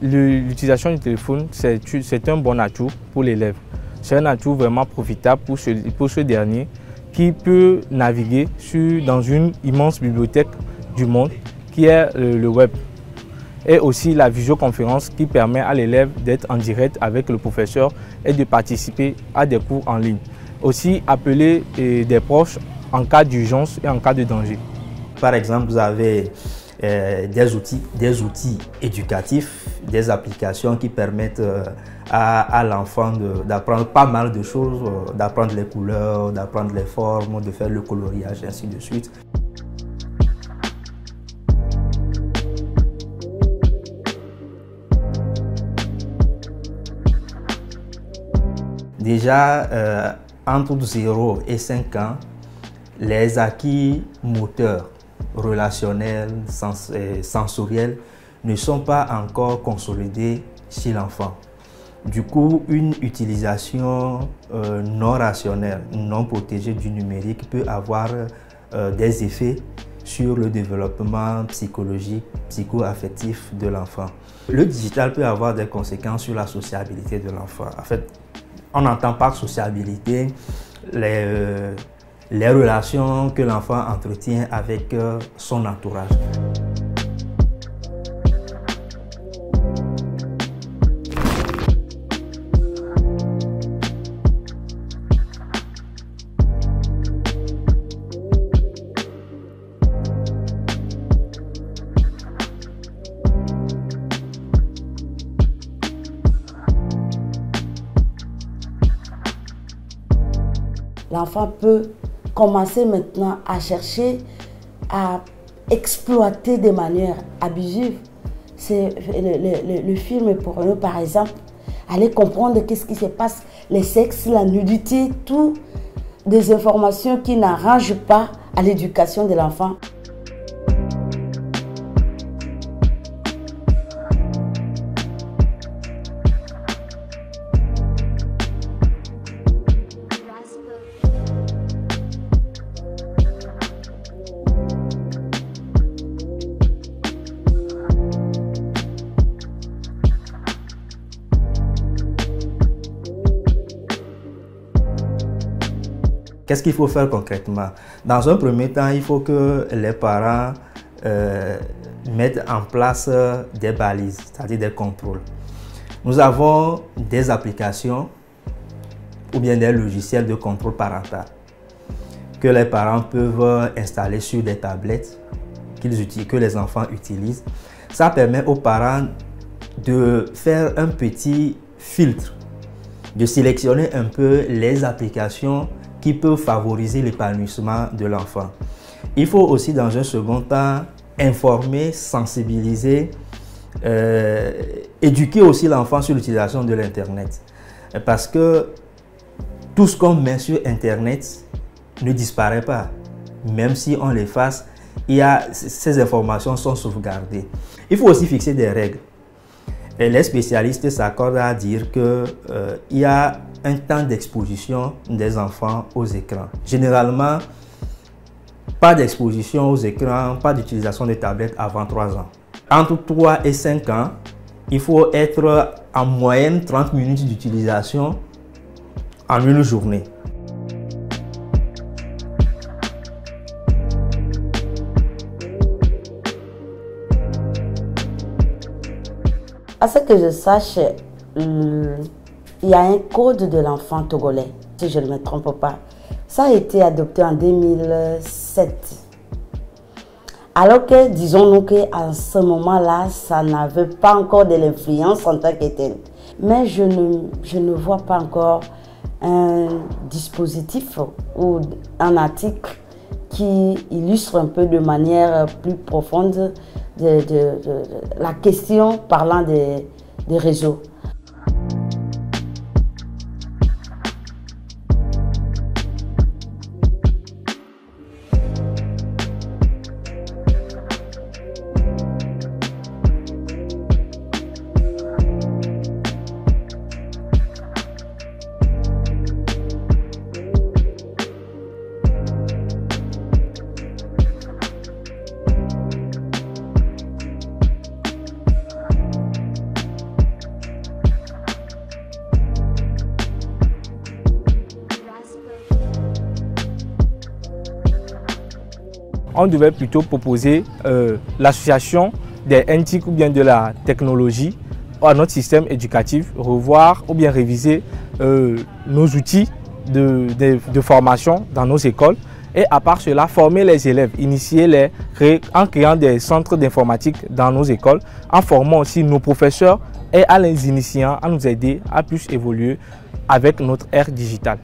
L'utilisation du téléphone, c'est un bon atout pour l'élève. C'est un atout vraiment profitable pour ce dernier qui peut naviguer dans une immense bibliothèque du monde qui est le web. Et aussi la visioconférence qui permet à l'élève d'être en direct avec le professeur et de participer à des cours en ligne. Aussi appeler des proches en cas d'urgence et en cas de danger. Par exemple, vous avez des outils éducatifs, des applications qui permettent à l'enfant d'apprendre pas mal de choses, d'apprendre les couleurs, d'apprendre les formes, de faire le coloriage, ainsi de suite. Déjà, entre 0 et 5 ans, les acquis moteurs, relationnels, sensoriels ne sont pas encore consolidés chez l'enfant. Du coup, une utilisation non rationnelle, non protégée du numérique peut avoir des effets sur le développement psychologique, psycho-affectif de l'enfant. Le digital peut avoir des conséquences sur la sociabilité de l'enfant. En fait, on entend par sociabilité les relations que l'enfant entretient avec son entourage. L'enfant peut commencer maintenant à chercher à exploiter de manière abusive. Le film porno, par exemple, aller comprendre qu'est-ce qui se passe, les sexes, la nudité, tout des informations qui n'arrangent pas à l'éducation de l'enfant. Qu'est-ce qu'il faut faire concrètement? Dans un premier temps, il faut que les parents mettent en place des balises, c'est-à-dire des contrôles. Nous avons des applications ou bien des logiciels de contrôle parental que les parents peuvent installer sur des tablettes que les enfants utilisent. Ça permet aux parents de faire un petit filtre, de sélectionner un peu les applications qui peuvent favoriser l'épanouissement de l'enfant. Il faut aussi, dans un second temps, informer, sensibiliser, éduquer aussi l'enfant sur l'utilisation de l'Internet. Parce que tout ce qu'on met sur Internet ne disparaît pas. Même si on l'efface, ces informations sont sauvegardées. Il faut aussi fixer des règles. Et les spécialistes s'accordent à dire qu'il y a un temps d'exposition des enfants aux écrans. Généralement, pas d'exposition aux écrans, pas d'utilisation de tablettes avant 3 ans. Entre 3 et 5 ans, il faut être en moyenne 30 minutes d'utilisation en une journée. À ce que je sache, il y a un code de l'enfant togolais, si je ne me trompe pas. Ça a été adopté en 2007. Alors que, disons-nous qu'à ce moment-là, ça n'avait pas encore de l'influence en tant que telle. Mais je ne vois pas encore un dispositif ou un article qui illustre un peu de manière plus profonde la question parlant des réseaux. on devait plutôt proposer l'association des NTIC ou bien de la technologie à notre système éducatif, revoir ou bien réviser nos outils de formation dans nos écoles et à part cela, former les élèves, en créant des centres d'informatique dans nos écoles, en formant aussi nos professeurs et à les initiants à nous aider à plus évoluer avec notre ère digitale.